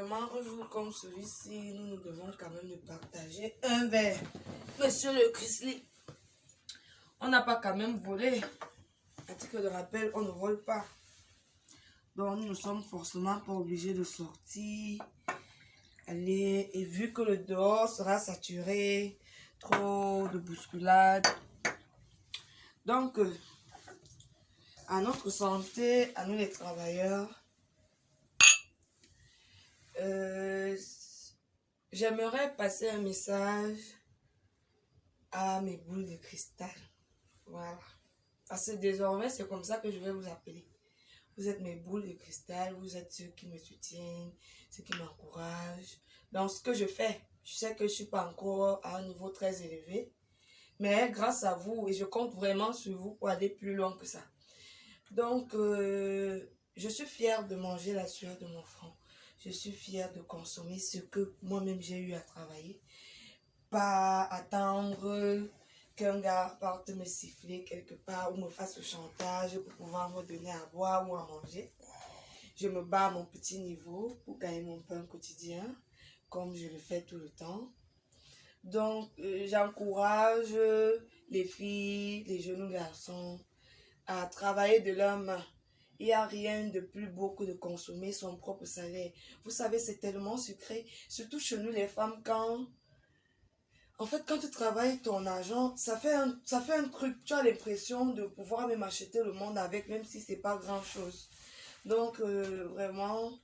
Vraiment, un jour comme celui-ci, nous devons quand même nous partager un verre. Monsieur le Chrisley, on n'a pas quand même volé. À titre de rappel, on ne vole pas. Donc, nous ne sommes forcément pas obligés de sortir. Allez, et vu que le dehors sera saturé, trop de bousculade. Donc, à notre santé, à nous les travailleurs, j'aimerais passer un message à mes boules de cristal. Voilà. Parce que désormais, c'est comme ça que je vais vous appeler. Vous êtes mes boules de cristal, vous êtes ceux qui me soutiennent, ceux qui m'encouragent. Dans ce que je fais, je sais que je ne suis pas encore à un niveau très élevé, mais grâce à vous, et je compte vraiment sur vous pour aller plus loin que ça. Donc, je suis fière de manger la sueur de mon front. Je suis fière de consommer ce que moi-même j'ai eu à travailler. Pas attendre qu'un gars parte me siffler quelque part ou me fasse le chantage pour pouvoir me donner à boire ou à manger. Je me bats à mon petit niveau pour gagner mon pain quotidien, comme je le fais tout le temps. Donc, j'encourage les filles, les jeunes garçons à travailler de leurs mains. Il n'y a rien de plus beau que de consommer son propre salaire. Vous savez, c'est tellement sucré, surtout chez nous les femmes, quand tu travailles ton argent, ça fait un truc. Tu as l'impression de pouvoir même acheter le monde avec, même si c'est pas grand-chose. Donc, vraiment,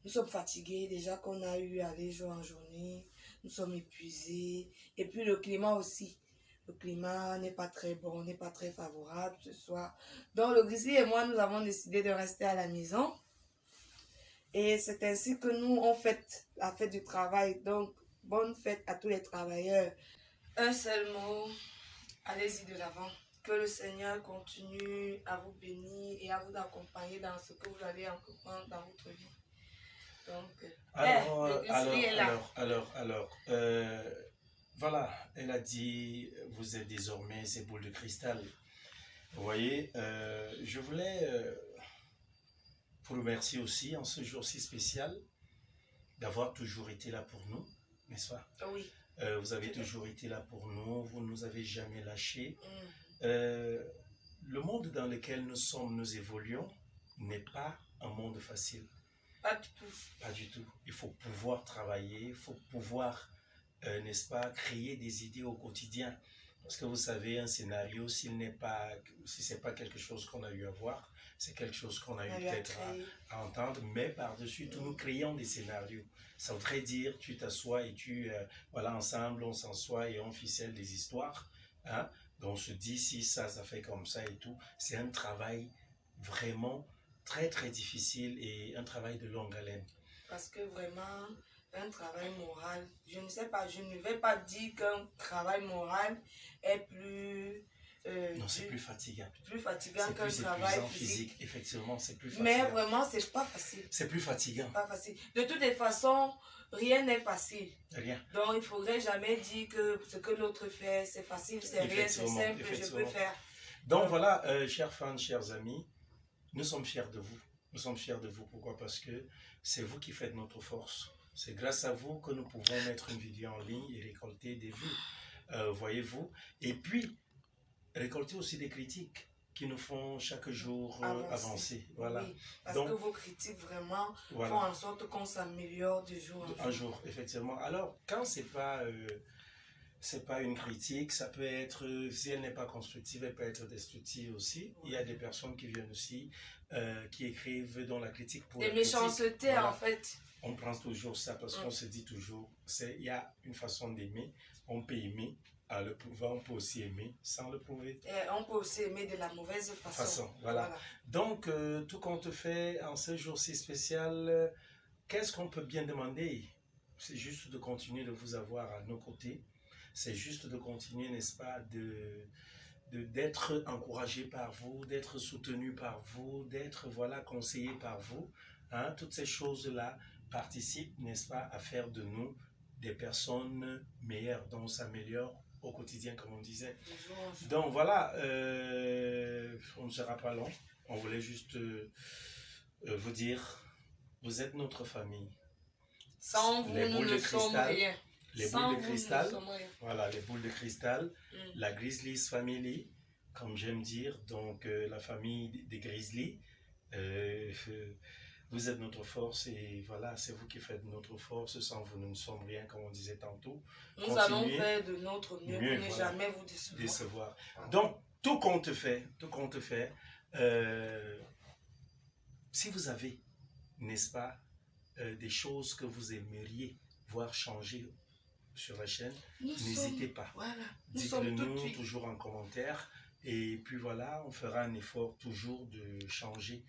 nous sommes fatigués. Déjà qu'on a eu à aller jouer en journée. Nous sommes épuisés. Et puis, le climat aussi. Le climat n'est pas très bon, n'est pas très favorable ce soir. Donc, le Grizzly et moi, nous avons décidé de rester à la maison. Et c'est ainsi que nous, on fête la fête du travail. Donc, bonne fête à tous les travailleurs. Un seul mot, allez-y de l'avant. Que le Seigneur continue à vous bénir et à vous accompagner dans ce que vous allez entreprendre dans votre vie. Donc, voilà, elle a dit, vous êtes désormais ces boules de cristal. Vous voyez, je voulais vous remercier aussi en ce jour si spécial d'avoir toujours été là pour nous, n'est-ce pas? Oui. Vous avez toujours été là pour nous, vous ne nous avez jamais lâchés. Le monde dans lequel nous évoluons n'est pas un monde facile. Pas du tout. Pas du tout. Il faut pouvoir travailler, il faut pouvoir, n'est-ce pas, créer des idées au quotidien. Parce que vous savez, un scénario, si c'est pas quelque chose qu'on a eu à voir, c'est quelque chose qu'on a eu peut-être à entendre, mais par-dessus tout, nous créons des scénarios. Ça voudrait dire, tu t'assois et voilà, ensemble, on s'assoit et on ficelle des histoires. Hein? Donc, on se dit, si ça fait comme ça et tout. C'est un travail vraiment très, très difficile et un travail de longue haleine. Parce que vraiment, un travail moral, je ne vais pas dire qu'un travail moral est plus... non, c'est plus fatigant. Plus fatigant qu'un travail physique. Effectivement, c'est plus fatigant. Mais vraiment, c'est pas facile. C'est plus fatigant. Pas facile. De toutes les façons, rien n'est facile. Rien. Donc, il ne faudrait jamais dire que ce que l'autre fait, c'est facile, c'est rien, c'est simple, je peux faire. Donc, voilà, chers fans, chers amis, nous sommes fiers de vous. Nous sommes fiers de vous. Pourquoi? Parce que c'est vous qui faites notre force. C'est grâce à vous que nous pouvons mettre une vidéo en ligne et récolter des vues. Voyez-vous? Et puis, récolter aussi des critiques qui nous font chaque jour avancer. Voilà. Oui, parce que vos critiques vraiment font en sorte qu'on s'améliore de jour en jour. Effectivement. Alors, quand c'est pas une critique, ça peut être, si elle n'est pas constructive, elle peut être destructive aussi. Oui. Il y a des personnes qui viennent aussi, qui écrivent dans la critique pour des méchancetés, voilà. En fait. On prend toujours ça parce qu'on se dit toujours, il y a une façon d'aimer, on peut aimer. À le pouvoir, on peut aussi aimer sans le prouver. Et on peut aussi aimer de la mauvaise façon. Voilà. Donc, tout compte fait, en ce jour si spécial, qu'est-ce qu'on peut bien demander? C'est juste de continuer de vous avoir à nos côtés. C'est juste de continuer, n'est-ce pas, d'être encouragé par vous, d'être soutenu par vous, d'être, voilà, conseillé par vous. Hein? Toutes ces choses-là participent, n'est-ce pas, à faire de nous des personnes meilleures, dont on s'améliore au quotidien, comme on disait. Donc voilà, on ne sera pas long. On voulait juste vous dire, vous êtes notre famille. Sans vous, les nous boules ne de sommes cristal, rien. les Sans boules de vous, nous ne cristal, sommes rien. voilà, les boules de cristal, Mm. la Grizzlies Family, comme j'aime dire, donc la famille des Grizzlies. Euh, vous êtes notre force et voilà, c'est vous qui faites notre force. Sans vous, nous ne sommes rien, comme on disait tantôt. Nous allons Continuez, faire de notre mieux pour ne voilà, jamais vous décevoir. décevoir. Donc, tout compte fait, si vous avez, n'est-ce pas, des choses que vous aimeriez voir changer sur la chaîne, n'hésitez pas. Voilà, Dites-le nous toujours en commentaire. Et puis voilà, on fera un effort toujours de changer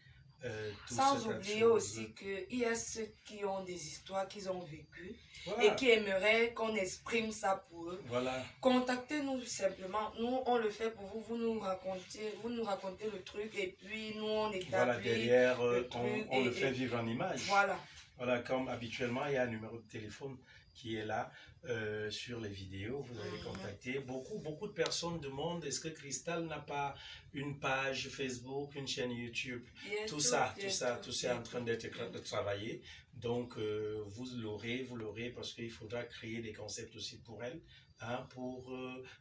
tout ça. Sans oublier aussi qu'il y a ceux qui ont des histoires qu'ils ont vécues voilà. et qui aimeraient qu'on exprime ça pour eux. Voilà. Contactez-nous simplement. Nous, on le fait pour vous. Vous nous racontez le truc et puis nous, on établit voilà, derrière, le truc on le fait vivre en image. Voilà. Voilà, comme habituellement, il y a un numéro de téléphone qui est là sur les vidéos. Vous allez contacter. Beaucoup de personnes demandent est-ce que Cristal n'a pas une page Facebook, une chaîne YouTube. Tout ça est en train de travailler. Donc, vous l'aurez parce qu'il faudra créer des concepts aussi pour elle, hein, pour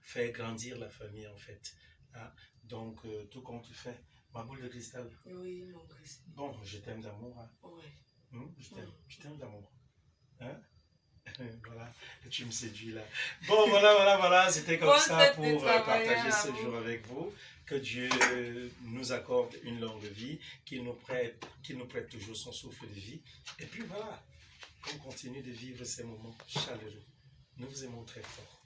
faire grandir la famille en fait. Hein. Donc, tout compte fait. Ma boule de cristal. Oui, mon cristal. Bon, je t'aime d'amour. Hein. Oui. Je t'aime d'amour. Hein? Voilà, tu me séduis là. Bon, voilà, c'était comme ça pour partager ce jour avec vous. Que Dieu nous accorde une longue vie, qu'il nous prête toujours son souffle de vie. Et puis voilà, qu'on continue de vivre ces moments chaleureux. Nous vous aimons très fort.